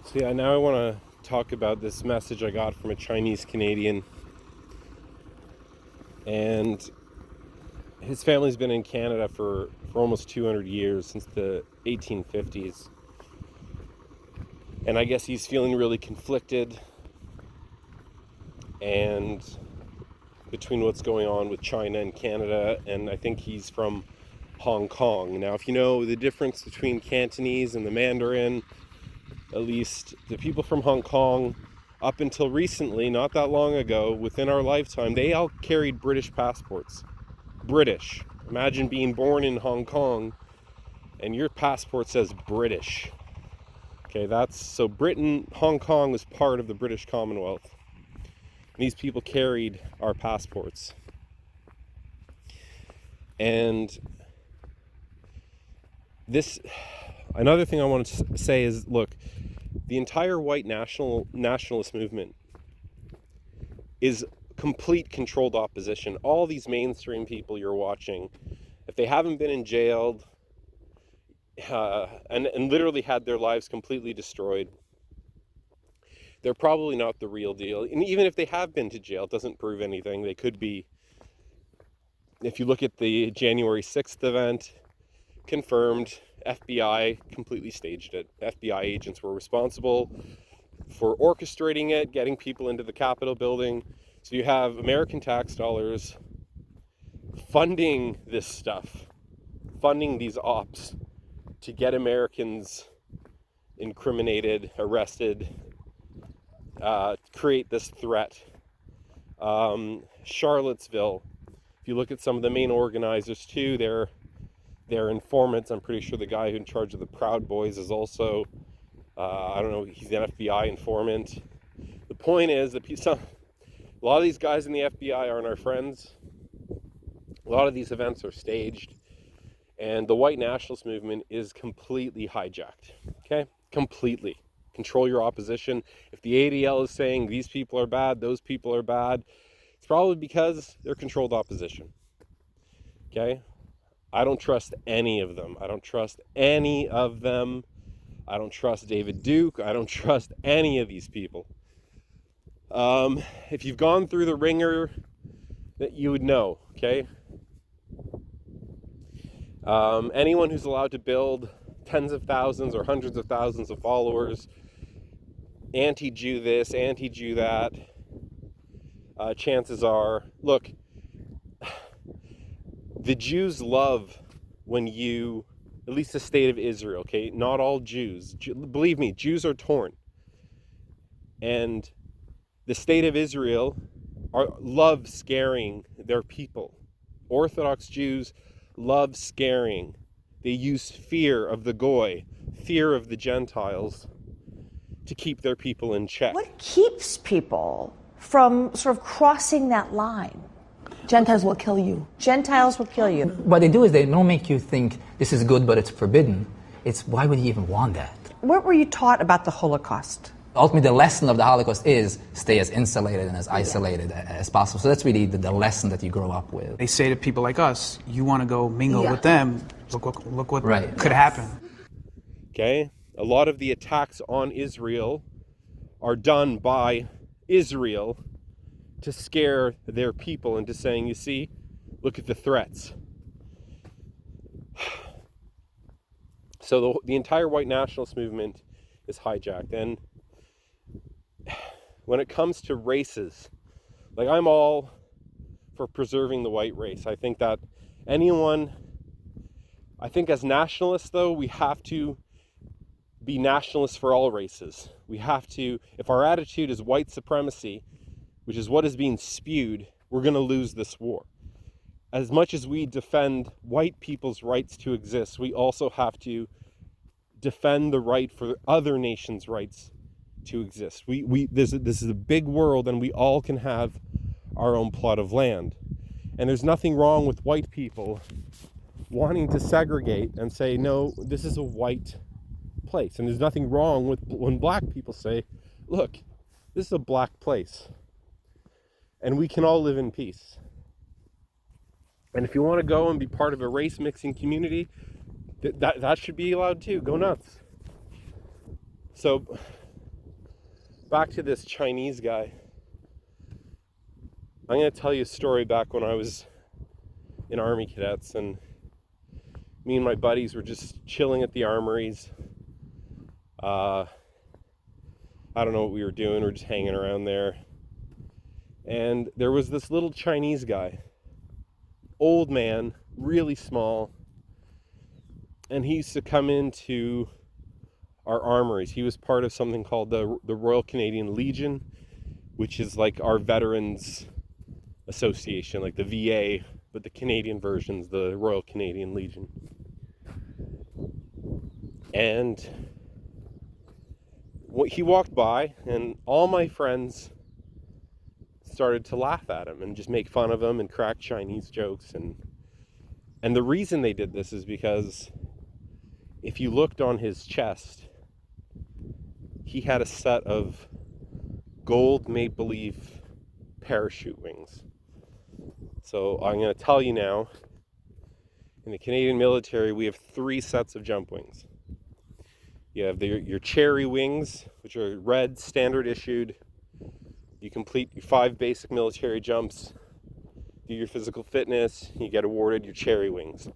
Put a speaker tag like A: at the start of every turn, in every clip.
A: So yeah, now I want to talk about this message I got from a Chinese Canadian, and his family's been in Canada for almost 200 years, since the 1850s, and I guess he's feeling really conflicted and between what's going on with China and Canada, and I think he's from Hong Kong. Now, if you know the difference between Cantonese and the Mandarin, at least the people from Hong Kong, up until recently, not that long ago, within our lifetime, they all carried British passports. British. Imagine being born in Hong Kong and your passport says British. Okay, so Britain, Hong Kong was part of the British Commonwealth. And these people carried our passports. And another thing I want to say is, look, the entire white nationalist movement is complete controlled opposition. All these mainstream people you're watching, if they haven't been in jail and literally had their lives completely destroyed, they're probably not the real deal. And even if they have been to jail, it doesn't prove anything. They could be. If you look at the January 6th event, confirmed, FBI completely staged it. FBI agents were responsible for orchestrating it, getting people into the Capitol building. So you have American tax dollars funding this stuff, funding these ops to get Americans incriminated, arrested, create this threat. Charlottesville, if you look at some of the main organizers too, they're informants. I'm pretty sure the guy who's in charge of the Proud Boys is also, I don't know, he's an FBI informant. The point is that a lot of these guys in the FBI aren't our friends. A lot of these events are staged, and the white nationalist movement is completely hijacked. Okay? Completely. Control your opposition. If the ADL is saying these people are bad, those people are bad, it's probably because they're controlled opposition. Okay? I don't trust any of them. I don't trust any of them. I don't trust David Duke. I don't trust any of these people. If you've gone through the ringer, that you would know, okay? Anyone who's allowed to build tens of thousands or hundreds of thousands of followers, anti-Jew this, anti-Jew that, chances are, look, the Jews love when you, at least the state of Israel, okay? Not all Jews. Believe me, Jews are torn. And the state of Israel love scaring their people. Orthodox Jews love scaring. They use fear of the Goy, fear of the Gentiles, to keep their people in check.
B: What keeps people from sort of crossing that line?
C: Gentiles will kill you.
B: Gentiles will kill you.
C: What they do is they don't make you think this is good, but it's forbidden. It's why would you even want that?
B: What were you taught about the Holocaust?
C: Ultimately, the lesson of the Holocaust is stay as insulated and as isolated as possible. So that's really the lesson that you grow up with.
D: They say to people like us, you want to go mingle with them, look what
C: right.
D: could happen.
A: Okay? A lot of the attacks on Israel are done by Israel to scare their people into saying, you see, look at the threats. So the entire white nationalist movement is hijacked. And when it comes to races, like, I'm all for preserving the white race. I think that I think as nationalists, though, we have to be nationalists for all races. We have to, if our attitude is white supremacy, which is what is being spewed, we're going to lose this war. As much as we defend white people's rights to exist, we also have to defend the right for other nations' rights to exist. This is a big world, and we all can have our own plot of land. And there's nothing wrong with white people wanting to segregate and say, no, this is a white place. And there's nothing wrong with when black people say, look, this is a black place. And we can all live in peace. And if you want to go and be part of a race mixing community, that should be allowed too. Go nuts. So back to this Chinese guy. I'm going to tell you a story back when I was in Army Cadets, and me and my buddies were just chilling at the armories. I don't know what we were doing. We were just hanging around there. And there was this little Chinese guy, old man, really small. And he used to come into our armories. He was part of something called the Royal Canadian Legion, which is like our veterans association, like the VA, but the Canadian version's the Royal Canadian Legion. And he walked by, and all my friends started to laugh at him and just make fun of him and crack Chinese jokes. And the reason they did this is because if you looked on his chest, he had a set of gold maple leaf parachute wings. So I'm going to tell you now, in the Canadian military, we have 3 sets of jump wings. You have your cherry wings, which are red, standard issued. You complete your 5 basic military jumps, do your physical fitness, you get awarded your cherry wings.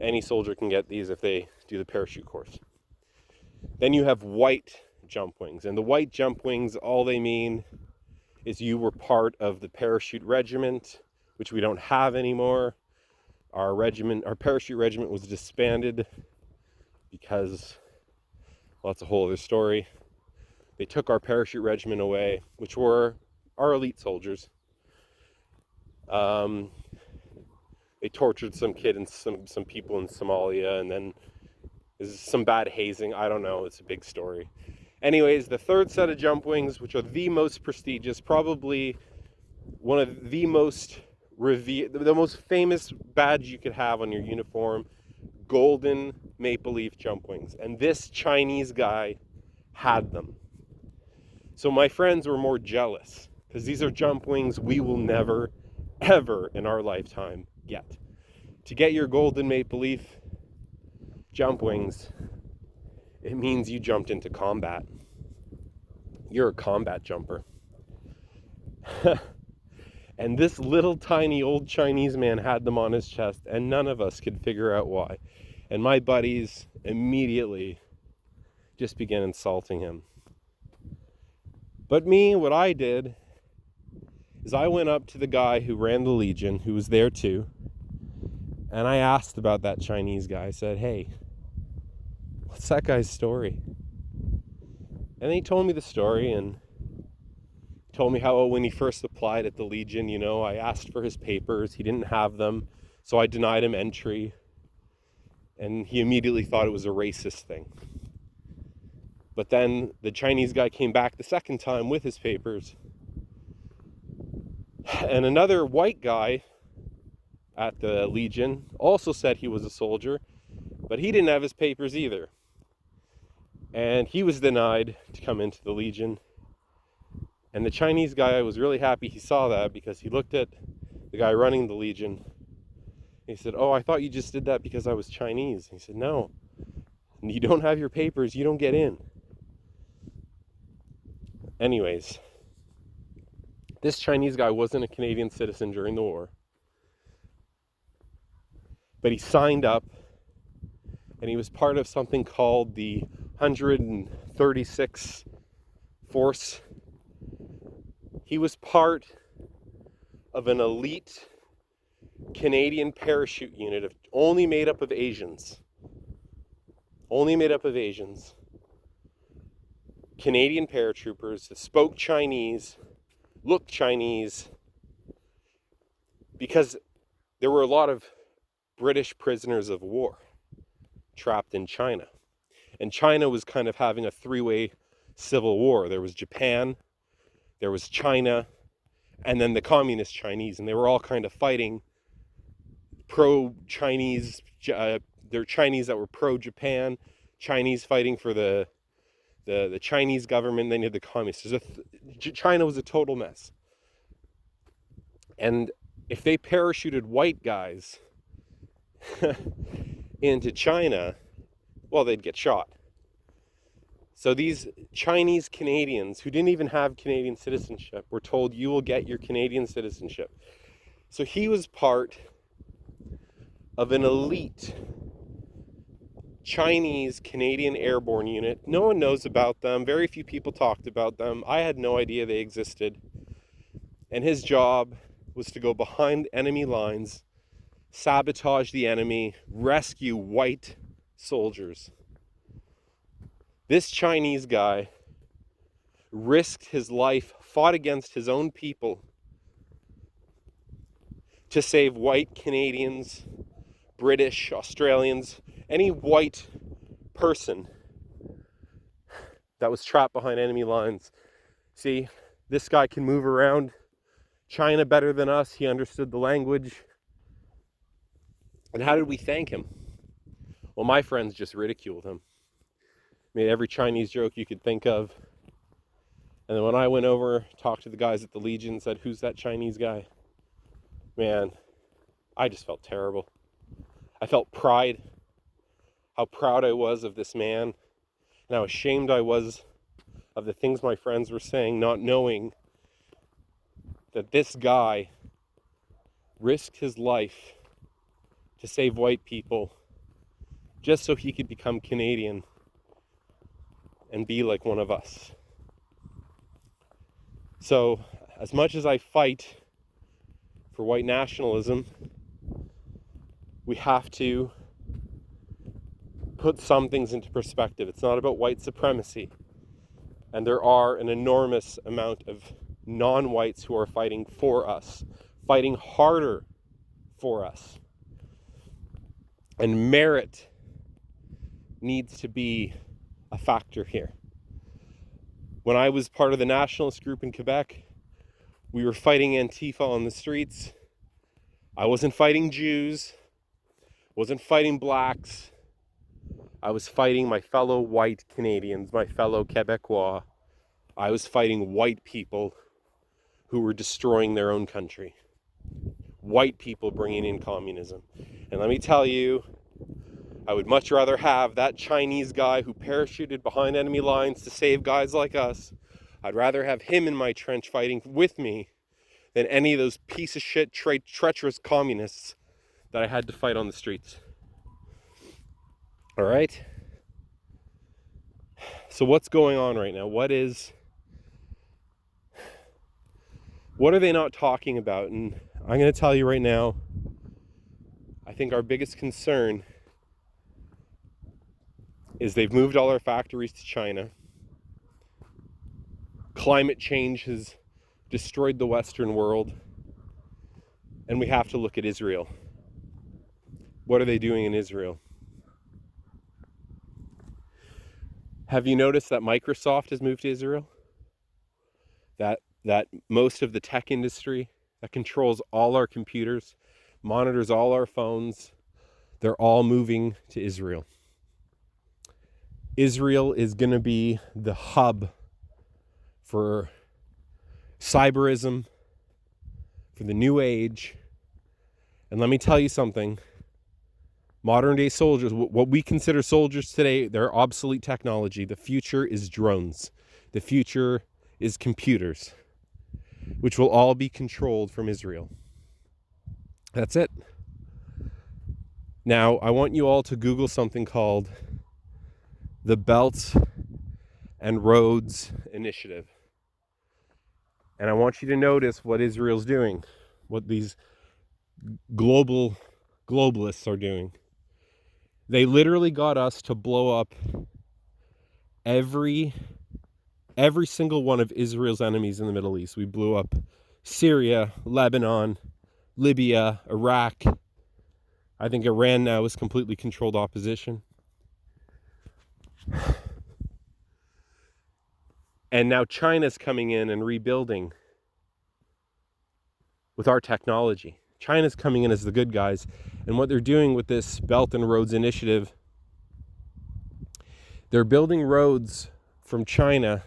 A: Any soldier can get these if they do the parachute course. Then you have white jump wings, and the white jump wings, all they mean is you were part of the parachute regiment, which we don't have anymore. Our parachute regiment was disbanded because, well, that's a whole other story. They took our parachute regiment away, which were our elite soldiers. They tortured some kid and some people in Somalia, and then there's some bad hazing. I don't know. It's a big story. Anyways, the 3rd set of jump wings, which are the most prestigious, probably one of the most the most famous badge you could have on your uniform, golden maple leaf jump wings. And this Chinese guy had them. So my friends were more jealous, because these are jump wings we will never, ever in our lifetime get. To get your golden maple leaf jump wings, it means you jumped into combat. You're a combat jumper. And this little tiny old Chinese man had them on his chest, and none of us could figure out why. And my buddies immediately just began insulting him. But me, what I did is I went up to the guy who ran the Legion, who was there too, and I asked about that Chinese guy. I said, "Hey, what's that guy's story?" And he told me the story, and told me how when he first applied at the Legion, I asked for his papers. He didn't have them, so I denied him entry. And he immediately thought it was a racist thing. But then the Chinese guy came back the second time with his papers. And another white guy at the Legion also said he was a soldier, but he didn't have his papers either. And he was denied to come into the Legion. And the Chinese guy was really happy he saw that, because he looked at the guy running the Legion. And he said, "Oh, I thought you just did that because I was Chinese." And he said, "No, you don't have your papers, you don't get in." Anyways, this Chinese guy wasn't a Canadian citizen during the war. But he signed up, and he was part of something called the 136 Force. He was part of an elite Canadian parachute unit only made up of Asians. Canadian paratroopers that spoke Chinese, looked Chinese, because there were a lot of British prisoners of war trapped in China. And China was kind of having a 3-way civil war. There was Japan, there was China, and then the communist Chinese, and they were all kind of fighting pro-Chinese. There were Chinese that were pro-Japan, Chinese fighting for the Chinese government. Then you had the communists. China was a total mess. And if they parachuted white guys into China, well, they'd get shot. So these Chinese Canadians who didn't even have Canadian citizenship were told, you will get your Canadian citizenship. So he was part of an elite Chinese Canadian airborne unit. No one knows about them. Very few people talked about them. I had no idea they existed. And his job was to go behind enemy lines, sabotage the enemy, rescue white soldiers. This Chinese guy risked his life, fought against his own people to save white Canadians, British, Australians, any white person that was trapped behind enemy lines. See, this guy can move around China better than us. He understood the language. And how did we thank him? Well, my friends just ridiculed him. Made every Chinese joke you could think of. And then when I went over, talked to the guys at the Legion, said, who's that Chinese guy? Man, I just felt terrible. I felt pride, how proud I was of this man, and how ashamed I was of the things my friends were saying, not knowing that this guy risked his life to save white people just so he could become Canadian and be like one of us. So, as much as I fight for white nationalism, we have to put some things into perspective. It's not about white supremacy. And there are an enormous amount of non-whites who are fighting for us, fighting harder for us. And merit needs to be a factor here. When I was part of the nationalist group in Quebec, we were fighting Antifa on the streets. I wasn't fighting Jews, wasn't fighting blacks. I was fighting my fellow white Canadians, my fellow Quebecois. I was fighting white people who were destroying their own country. White people bringing in communism. And let me tell you, I would much rather have that Chinese guy who parachuted behind enemy lines to save guys like us. I'd rather have him in my trench fighting with me than any of those piece of shit, treacherous communists that I had to fight on the streets. All right? So what's going on right now? What are they not talking about? And I'm going to tell you right now, I think our biggest concern is they've moved all our factories to China. Climate change has destroyed the Western world. And we have to look at Israel. What are they doing in Israel? Have you noticed that Microsoft has moved to Israel? That most of the tech industry that controls all our computers, monitors all our phones, they're all moving to Israel. Israel is going to be the hub for cyberism, for the new age. And let me tell you something. Modern day soldiers, what we consider soldiers today, they're obsolete technology. The future is drones. The future is computers, which will all be controlled from Israel. That's it. Now, I want you all to Google something called the Belt and Roads Initiative. And I want you to notice what Israel's doing, what these globalists are doing. They literally got us to blow up every single one of Israel's enemies in the Middle East. We blew up Syria, Lebanon, Libya, Iraq. I think Iran now is completely controlled opposition. And now China's coming in and rebuilding with our technology. China's coming in as the good guys. And what they're doing with this Belt and Roads Initiative, they're building roads from China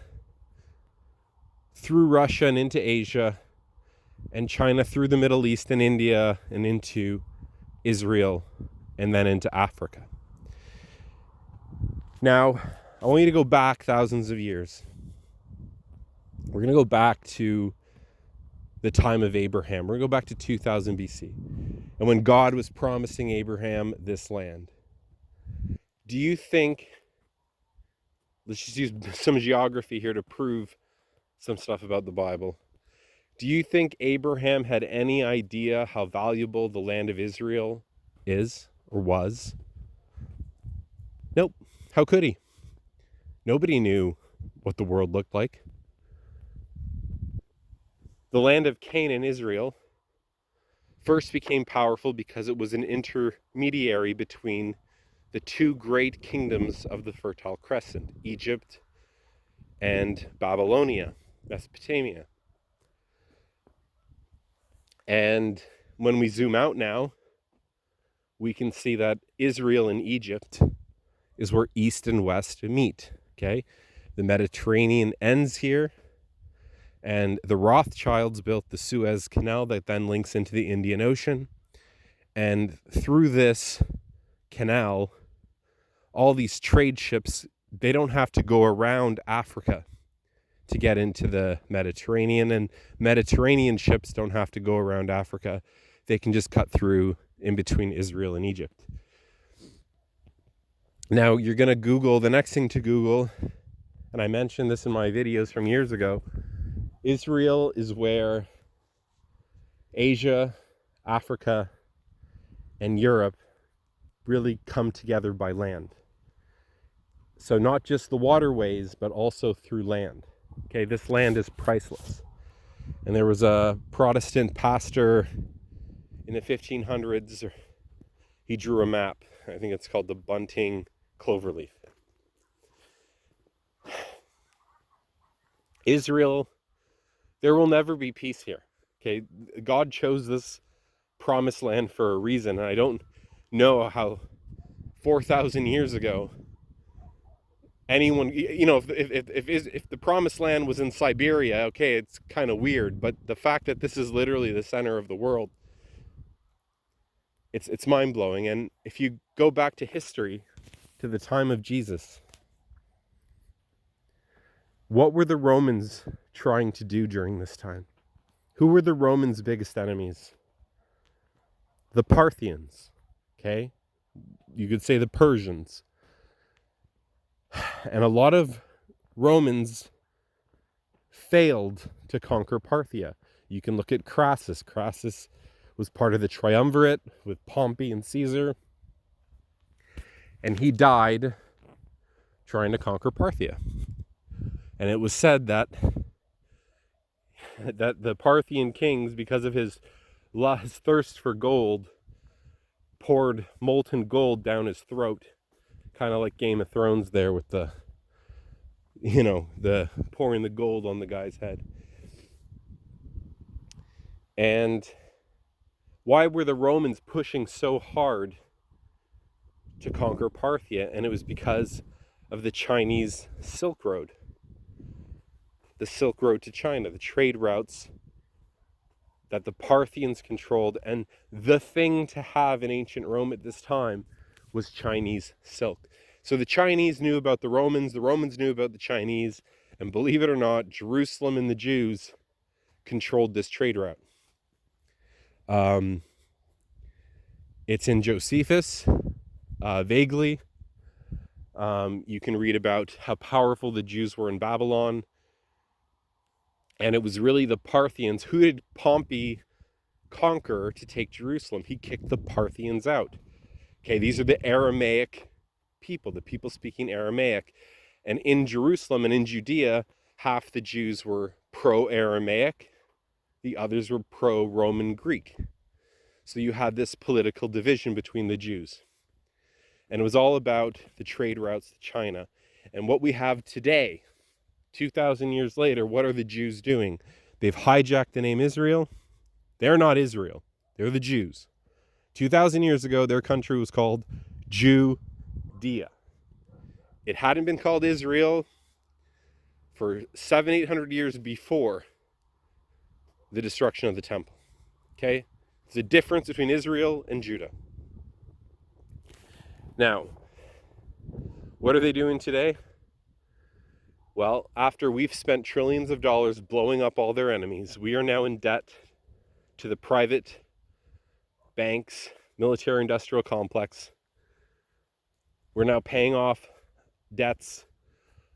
A: through Russia and into Asia, and China through the Middle East and India and into Israel and then into Africa. Now, I want you to go back thousands of years. We're going to go back to the time of Abraham. We're going to go back to 2000 BC. And when God was promising Abraham this land. Do you think, let's just use some geography here to prove some stuff about the Bible. Do you think Abraham had any idea how valuable the land of Israel is or was? Nope. How could he? Nobody knew what the world looked like. The land of Canaan, Israel, first became powerful because it was an intermediary between the two great kingdoms of the Fertile Crescent, Egypt and Babylonia, Mesopotamia. And when we zoom out now, we can see that Israel and Egypt is where East and West meet, okay? The Mediterranean ends here, and the Rothschilds built the Suez Canal that then links into the Indian Ocean. And through this canal, all these trade ships, they don't have to go around Africa to get into the Mediterranean, and Mediterranean ships don't have to go around Africa. They can just cut through in between Israel and Egypt. Now, you're going to Google, the next thing to Google, and I mentioned this in my videos from years ago, Israel is where Asia, Africa, and Europe really come together by land. So not just the waterways, but also through land. Okay, this land is priceless. And there was a Protestant pastor in the 1500s, he drew a map. I think it's called the Bunting Cloverleaf. Israel, there will never be peace here. Okay, God chose this promised land for a reason. And I don't know how 4,000 years ago anyone, you know, if the promised land was in Siberia, okay, it's kind of weird, but the fact that this is literally the center of the world, it's mind-blowing. And if you go back to history, to the time of Jesus, what were the Romans trying to do during this time? Who were the Romans' biggest enemies? The Parthians, okay? You could say the Persians. And a lot of Romans failed to conquer Parthia. You can look at Crassus. Crassus was part of the triumvirate with Pompey and Caesar. And he died trying to conquer Parthia. And it was said that the Parthian kings, because of his thirst for gold, poured molten gold down his throat. Kind of like Game of Thrones there with the pouring the gold on the guy's head. And why were the Romans pushing so hard to conquer Parthia? And it was because of the Chinese Silk Road. The Silk Road to China, the trade routes that the Parthians controlled. And the thing to have in ancient Rome at this time was Chinese silk. So the Chinese knew about the Romans knew about the Chinese, and believe it or not, Jerusalem and the Jews controlled this trade route. It's in Josephus, vaguely. You can read about how powerful the Jews were in Babylon. And it was really the Parthians. Who did Pompey conquer to take Jerusalem? He kicked the Parthians out. Okay, these are the Aramaic people, the people speaking Aramaic. And in Jerusalem and in Judea, half the Jews were pro-Aramaic, the others were pro-Roman Greek. So you had this political division between the Jews. And it was all about the trade routes to China. And what we have today, 2,000 years later, what are the Jews doing? They've hijacked the name Israel. They're not Israel. They're the Jews. 2,000 years ago, their country was called Judea. It hadn't been called Israel for 700-800 years before the destruction of the temple. Okay? It's the difference between Israel and Judah. Now, what are they doing today? Well, after we've spent trillions of dollars blowing up all their enemies, we are now in debt to the private banks, military industrial complex. We're now paying off debts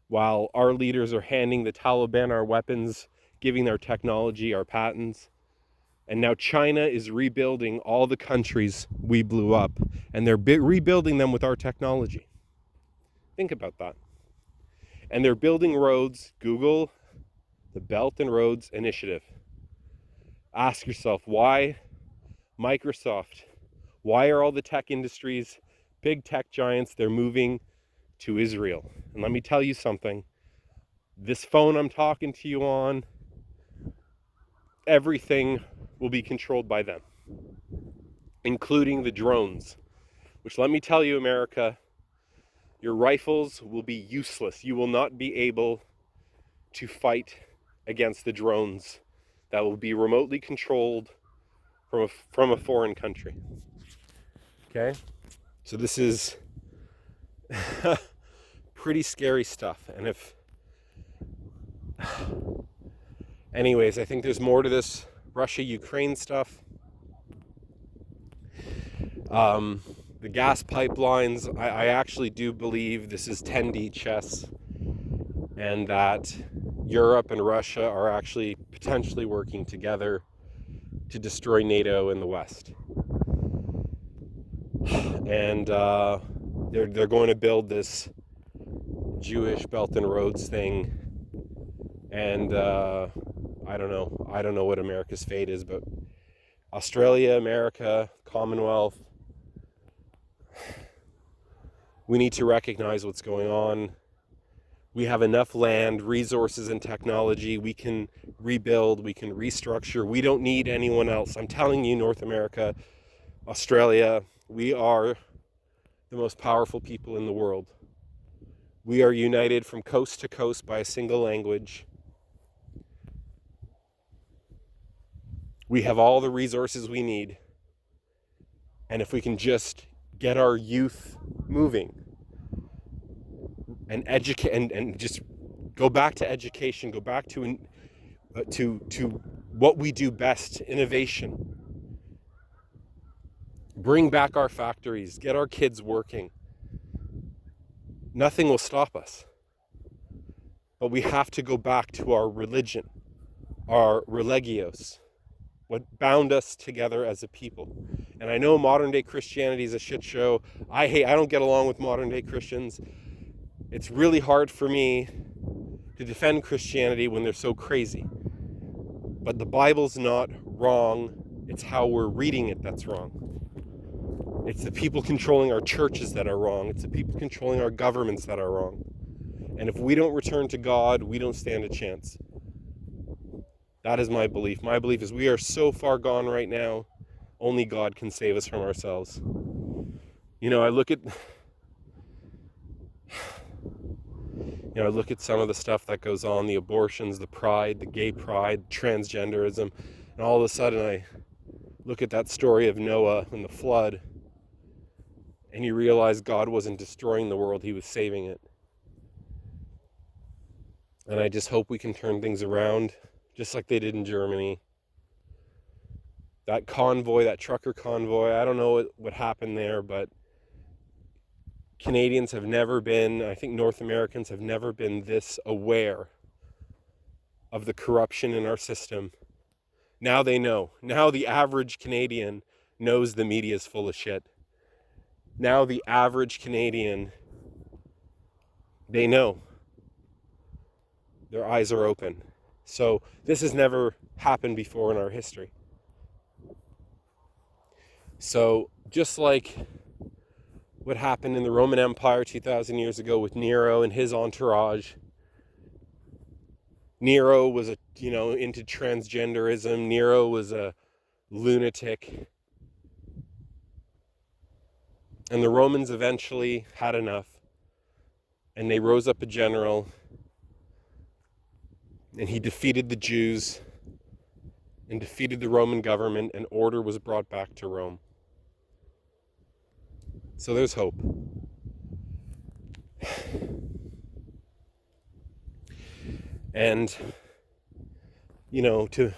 A: while our leaders are handing the Taliban our weapons, giving their technology, our patents. And now China is rebuilding all the countries we blew up, and they're rebuilding them with our technology. Think about that. And they're building roads. Google the Belt and Roads Initiative. Ask yourself, why Microsoft? Why are all the tech industries, big tech giants, they're moving to Israel? And let me tell you something. This phone I'm talking to you on, everything will be controlled by them, including the drones, which, let me tell you, America, your rifles will be useless. You will not be able to fight against the drones that will be remotely controlled from a foreign country. Okay? So this is pretty scary stuff. And anyways, I think there's more to this Russia-Ukraine stuff. The gas pipelines, I actually do believe this is 10D chess, and that Europe and Russia are actually potentially working together to destroy NATO in the West. And they're going to build this Jewish Belt and Roads thing, and I don't know what America's fate is, but Australia, America, Commonwealth, we need to recognize what's going on. We have enough land, resources, and technology. We can rebuild, we can restructure. We don't need anyone else. I'm telling you, North America, Australia, we are the most powerful people in the world. We are united from coast to coast by a single language. We have all the resources we need. And if we can just get our youth moving and educate and just go back to education, go back to what we do best, innovation. Bring back our factories, get our kids working. Nothing will stop us. But we have to go back to our religion, our religios, what bound us together as a people. And I know modern day Christianity is a shit show. I don't get along with modern day Christians. It's really hard for me to defend Christianity when they're so crazy. But the Bible's not wrong. It's how we're reading it that's wrong. It's the people controlling our churches that are wrong. It's the people controlling our governments that are wrong. And if we don't return to God, we don't stand a chance. That is my belief. My belief is we are so far gone right now, only God can save us from ourselves. You know, I look at some of the stuff that goes on, the abortions, the pride, the gay pride, transgenderism, and all of a sudden I look at that story of Noah and the flood, and you realize God wasn't destroying the world, he was saving it. And I just hope we can turn things around, just like they did in Germany. That convoy, that trucker convoy, I don't know what happened there, but Canadians have never been, I think North Americans have never been this aware of the corruption in our system. Now they know. Now the average Canadian knows the media is full of shit. Now the average Canadian, they know. Their eyes are open. So this has never happened before in our history. So just like what happened in the Roman Empire 2,000 years ago with Nero and his entourage. Nero was into transgenderism. Nero was a lunatic. And the Romans eventually had enough. And they rose up a general. And he defeated the Jews and defeated the Roman government, and order was brought back to Rome. So there's hope. And, you know, to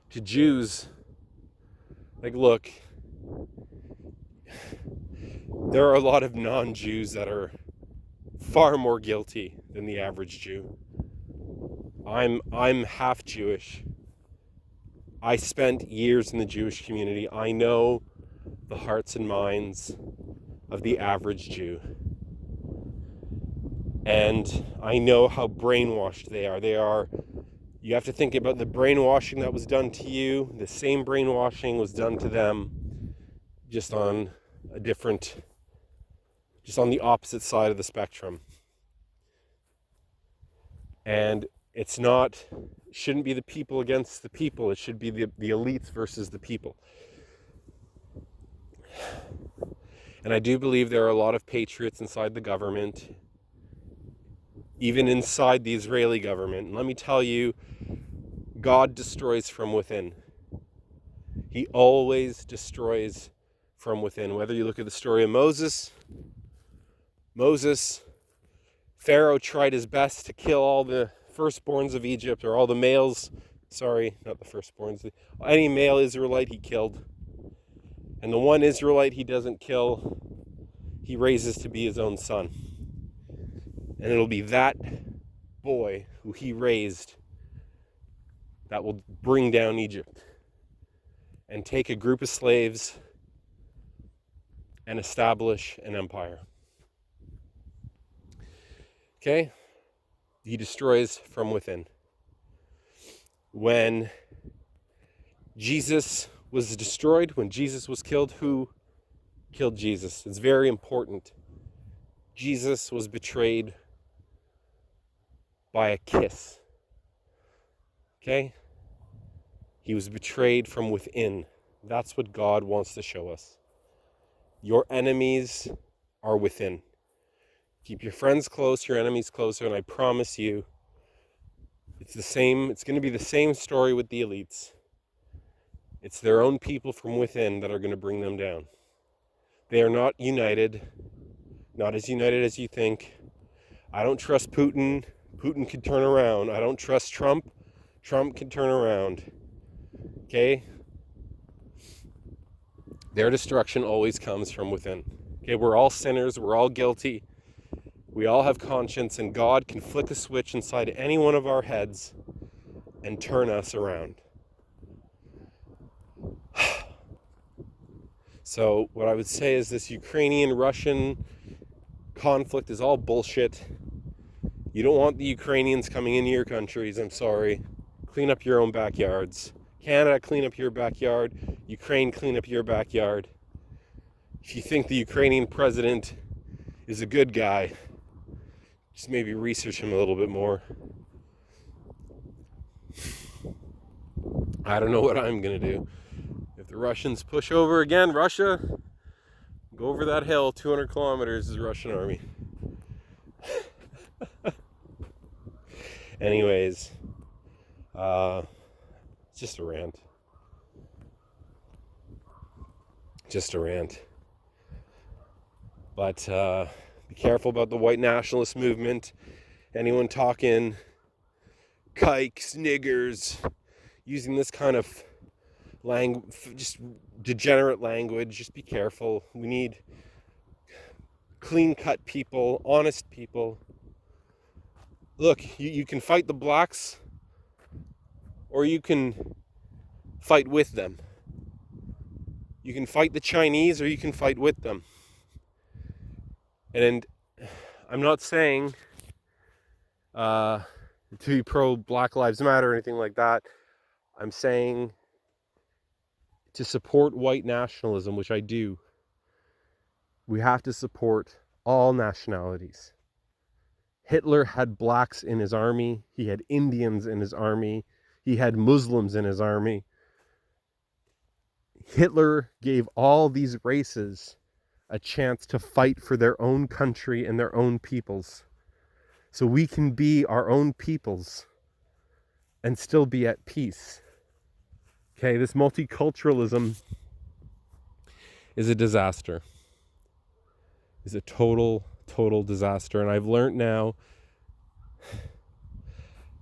A: Jews, like, look, there are a lot of non-Jews that are far more guilty than the average Jew. I'm half Jewish. I spent years in the Jewish community. I know the hearts and minds of the average Jew. And I know how brainwashed they are. You have to think about the brainwashing that was done to you. The same brainwashing was done to them, just on the opposite side of the spectrum. And shouldn't be the people against the people. It should be the elites versus the people. And I do believe there are a lot of patriots inside the government, even inside the Israeli government. And let me tell you, God destroys from within. He always destroys from within. Whether you look at the story of Moses, Pharaoh tried his best to kill all the firstborns of Egypt, or all the males, sorry, not the firstborns, any male Israelite he killed. And the one Israelite he doesn't kill, he raises to be his own son. And it'll be that boy who he raised that will bring down Egypt and take a group of slaves and establish an empire. Okay? He destroys from within. When Jesus was destroyed, when Jesus was killed, who killed Jesus? It's very important. Jesus was betrayed by a kiss. Okay? He was betrayed from within. That's what God wants to show us. Your enemies are within. Keep your friends close, your enemies closer, and I promise you, it's going to be the same story with the elites. It's their own people from within that are going to bring them down. They are not united, not as united as you think. I don't trust Putin. Putin could turn around. I don't trust Trump. Trump can turn around. Okay? Their destruction always comes from within. Okay, we're all sinners. We're all guilty. We all have conscience, and God can flick a switch inside any one of our heads and turn us around. So what I would say is this Ukrainian-Russian conflict is all bullshit. You don't want the Ukrainians coming into your countries, I'm sorry. Clean up your own backyards. Canada, clean up your backyard. Ukraine, clean up your backyard. If you think the Ukrainian president is a good guy, just maybe research him a little bit more. I don't know what I'm going to do. If the Russians push over again, Russia, go over that hill, 200 kilometers is the Russian army. Anyways, it's just a rant. But be careful about the white nationalist movement. Anyone talking kikes, niggers, using this kind of just degenerate language, just be careful. We need clean-cut people, honest people. Look, you can fight the blacks, or you can fight with them. You can fight the Chinese, or you can fight with them. And I'm not saying to be pro Black Lives Matter or anything like that. I'm saying to support white nationalism, which I do. We have to support all nationalities. Hitler had blacks in his army. He had Indians in his army. He had Muslims in his army. Hitler gave all these races a chance to fight for their own country and their own peoples. So we can be our own peoples and still be at peace. Okay, this multiculturalism is a disaster. Is a total disaster. And I've learned now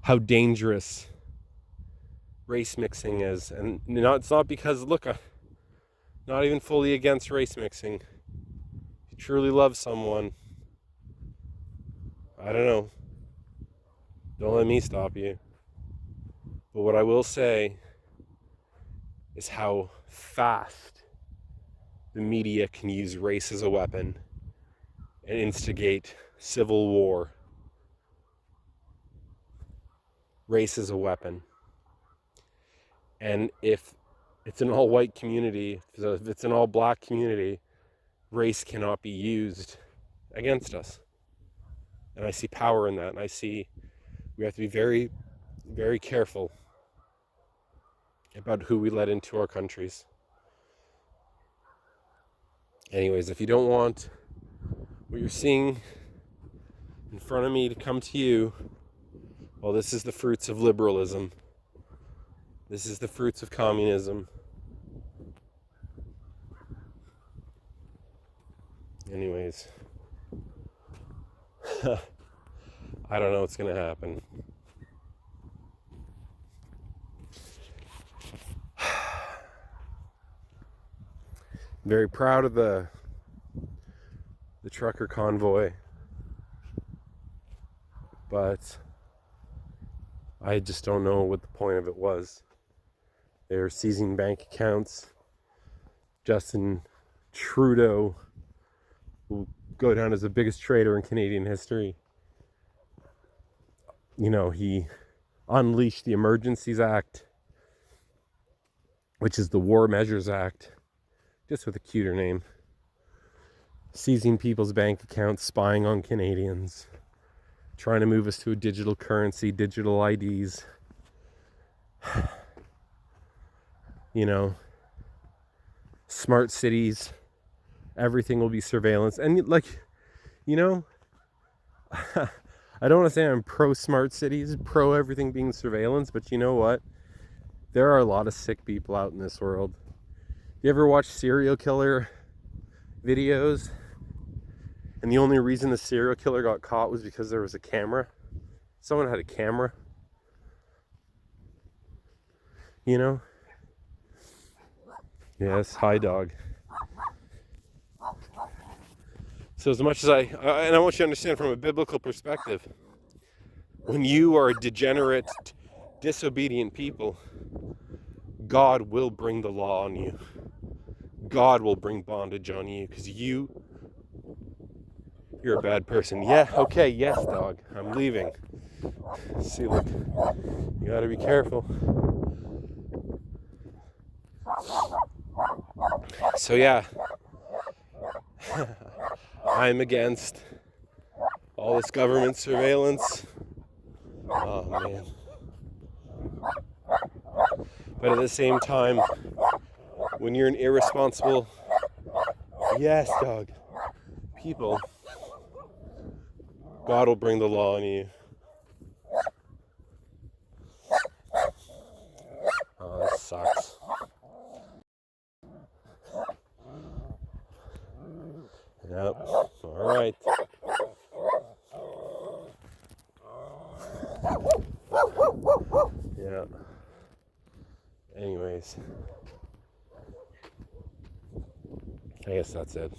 A: how dangerous race mixing is. And it's not because, look, I'm not even fully against race mixing. If you truly love someone, I don't know, don't let me stop you. But what I will say is how fast the media can use race as a weapon and instigate civil war. Race is a weapon. And if it's an all-white community, if it's an all-black community, race cannot be used against us. And I see power in that. And I see we have to be very, very careful about who we let into our countries. Anyways, if you don't want what you're seeing in front of me to come to you, well, this is the fruits of liberalism. This is the fruits of communism. Anyways, I don't know what's going to happen. I'm very proud of the trucker convoy, but I just don't know what the point of it was. They're seizing bank accounts. Justin Trudeau will go down as the biggest traitor in Canadian history. You know, he unleashed the Emergencies Act, which is the War Measures Act, just with a cuter name. Seizing people's bank accounts, spying on Canadians, trying to move us to a digital currency, digital IDs. You know, smart cities, everything will be surveillance. And like, you know, I don't want to say I'm pro smart cities, pro everything being surveillance, but you know what? There are a lot of sick people out in this world. You ever watch serial killer videos? And the only reason the serial killer got caught was because there was a camera. Someone had a camera. You know? Yes, hi dog. So as much as and I want you to understand from a biblical perspective, when you are a degenerate, disobedient people, God will bring the law on you. God will bring bondage on you because you're a bad person. Yeah, okay, yes, dog. I'm leaving. See, look, you gotta be careful. So yeah, I'm against all this government surveillance. Oh man. But at the same time, when you're an irresponsible, yes, dog, people, God will bring the law on you. Oh, this sucks. Yep. All right. Yeah. Anyways, I guess that's it.